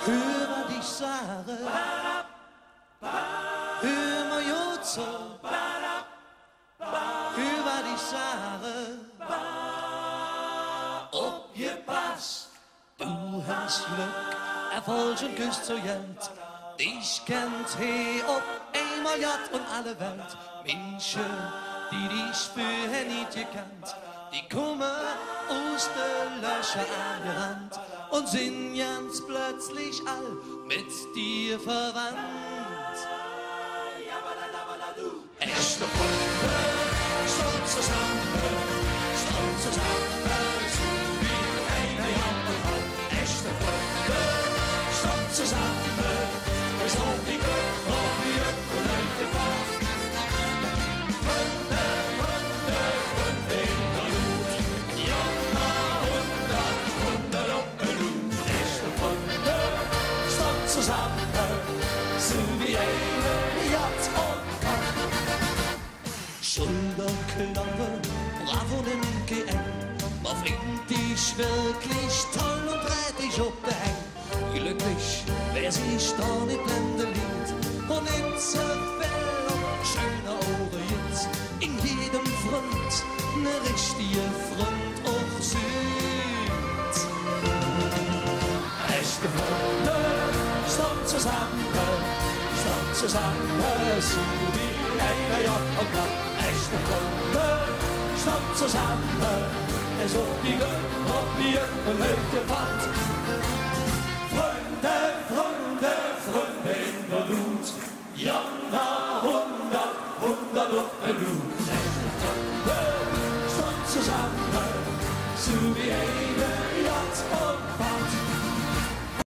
hör was ich sage, hör mal gut so, hör was ich sage, aufgepasst, du hast Glück, Erfolg und Küss zu Jent, dich kennt he ob einmal Jad und alle Welt, Menschen, die dich früher nicht gekannt, die kommen aus der Löcher angerannt und sind ganz plötzlich all mit dir verwandt. Echte Freunde, stolz zusammen, wie eine Jahrhundert. Echte Freunde, stolz zusammen, so wie Glück und wie Ökonomie gebracht. Schulterklappe, bravo nimm eng, man findet dich wirklich toll und dreht dich auf den Hang. Glücklich, wer sich da nicht blenden liebt und in Zerfell und schöner Ohren jetzt in jedem Front ne richtige Front auch sieht. Echte Freunde, stand zusammen, so wie eine Jacht und Nacht. Echte Freunde, stand zusammen, so wie Glück und Bier und Hütte Wand. Freunde, Freunde, Freunde in der Blut, Jahrhundert, Hundert und Blut. Echte Freunde, stand zusammen, so wie eine Yacht.